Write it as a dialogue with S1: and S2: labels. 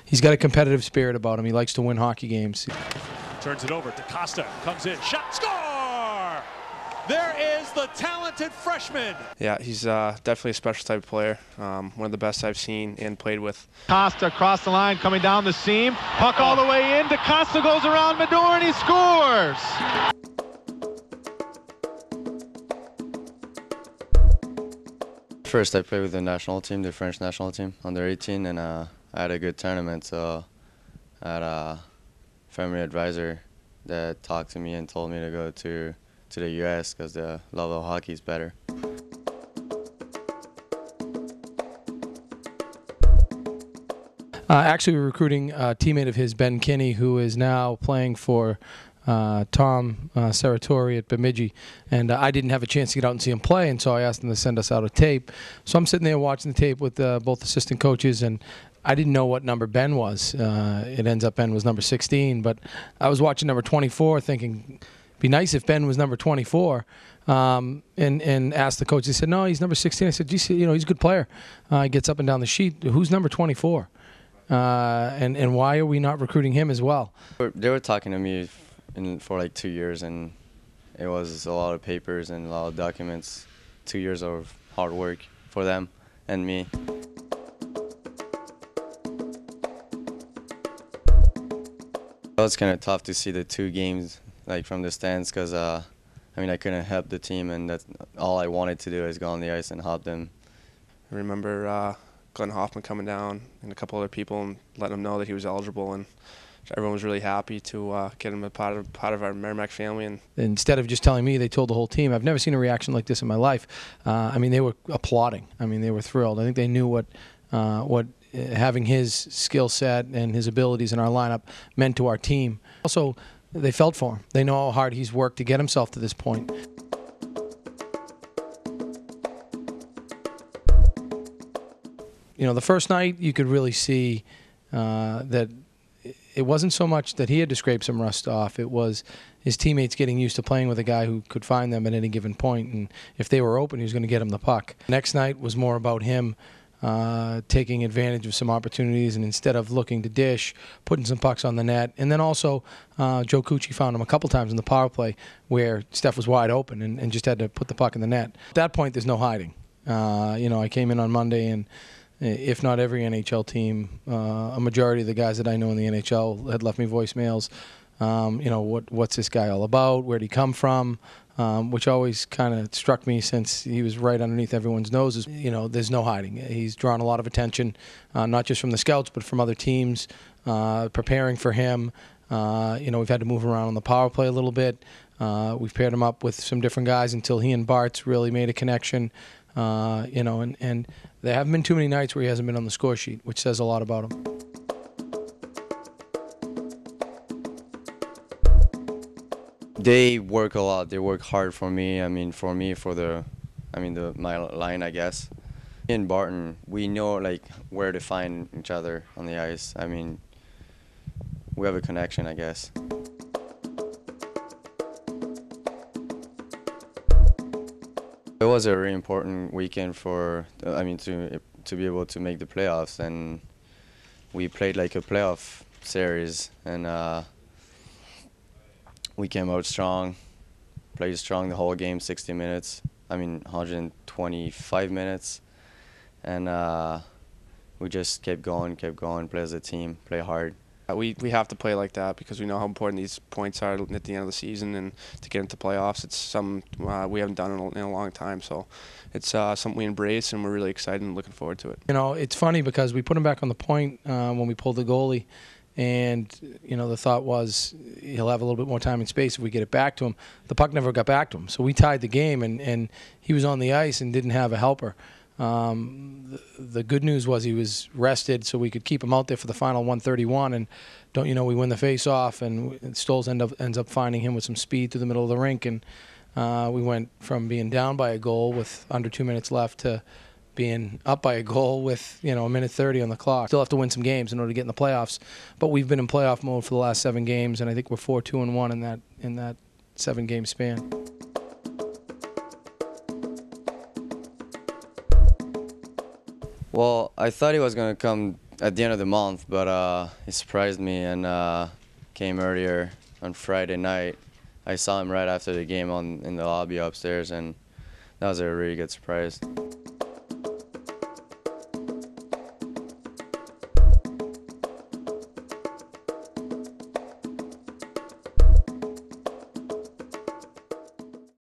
S1: he's got a competitive spirit about him. He likes to win hockey games.
S2: Turns it over. Da Costa comes in. Shot. Score! There is the talented freshman.
S3: Yeah, he's definitely a special type of player. One of the best I've seen and played with.
S4: Costa across the line, coming down the seam. Puck all the way in. Da Costa goes around Medor and he scores!
S5: First, I played with the national team, the French national team, under 18, and I had a good tournament. So I had a family advisor that talked to me and told me to go to the U.S. because the level of hockey is better.
S1: Actually, we're recruiting a teammate of his, Ben Kinney, who is now playing for Tom Serratori at Bemidji, and I didn't have a chance to get out and see him play, and so I asked him to send us out a tape. So I'm sitting there watching the tape with both assistant coaches, and I didn't know what number Ben was. It ends up Ben was number 16, but I was watching number 24 thinking, it'd be nice if Ben was number 24, and asked the coach. He said, no, he's number 16. I said, geez, he's a good player. He gets up and down the sheet. Who's number 24? And why are we not recruiting him as well?
S5: They were talking to me for like 2 years, and it was a lot of papers and a lot of documents. 2 years of hard work for them and me. It was kind of tough to see the 2 games like from the stands because I couldn't help the team, and that's all I wanted to do is go on the ice and help them.
S3: I remember Glenn Hoffman coming down and a couple other people and letting him know that he was eligible, and everyone was really happy to get him a part of our Merrimack family. And
S1: instead of just telling me, they told the whole team. I've never seen a reaction like this in my life. They were applauding. They were thrilled. I think they knew what having his skill set and his abilities in our lineup meant to our team. Also, they felt for him. They know how hard he's worked to get himself to this point. The first night you could really see that it wasn't so much that he had to scrape some rust off. It was his teammates getting used to playing with a guy who could find them at any given point, and if they were open, he was going to get them the puck. Next night was more about him taking advantage of some opportunities, and instead of looking to dish, putting some pucks on the net. And then also Joe Cucci found him a couple times in the power play where Steph was wide open and just had to put the puck in the net. At that point, there's no hiding. I came in on Monday, and if not every NHL team, a majority of the guys that I know in the NHL had left me voicemails. What's this guy all about? Where'd he come from? Which always kind of struck me since he was right underneath everyone's noses. There's no hiding. He's drawn a lot of attention, not just from the scouts, but from other teams preparing for him. We've had to move around on the power play a little bit. We've paired him up with some different guys until he and Bart's really made a connection. And there haven't been too many nights where he hasn't been on the score sheet, which says a lot about him.
S5: They work a lot. They work hard for me. My line, I guess. Me and Barton, we know where to find each other on the ice. We have a connection, I guess. It was a very important weekend to be able to make the playoffs, and we played like a playoff series, and we came out strong, played strong the whole game, 60 minutes, 125 minutes, and we just kept going, play as a team, play hard.
S3: We have to play like that because we know how important these points are at the end of the season, and to get into playoffs, it's something we haven't done in a long time. So it's something we embrace, and we're really excited and looking forward to it.
S1: It's funny because we put him back on the point when we pulled the goalie, and the thought was he'll have a little bit more time and space if we get it back to him. The puck never got back to him, so we tied the game, and he was on the ice and didn't have a helper. The good news was he was rested, so we could keep him out there for the final 131. And we win the face-off, and Stoles ends up finding him with some speed through the middle of the rink, and we went from being down by a goal with under 2 minutes left to being up by a goal with a minute 30 on the clock. Still have to win some games in order to get in the playoffs, but we've been in playoff mode for the last 7 games, and I think we're 4-2-1 in that 7-game span.
S5: Well, I thought he was going to come at the end of the month, but he surprised me and came earlier on Friday night. I saw him right after the game in the lobby upstairs, and that was a really good surprise.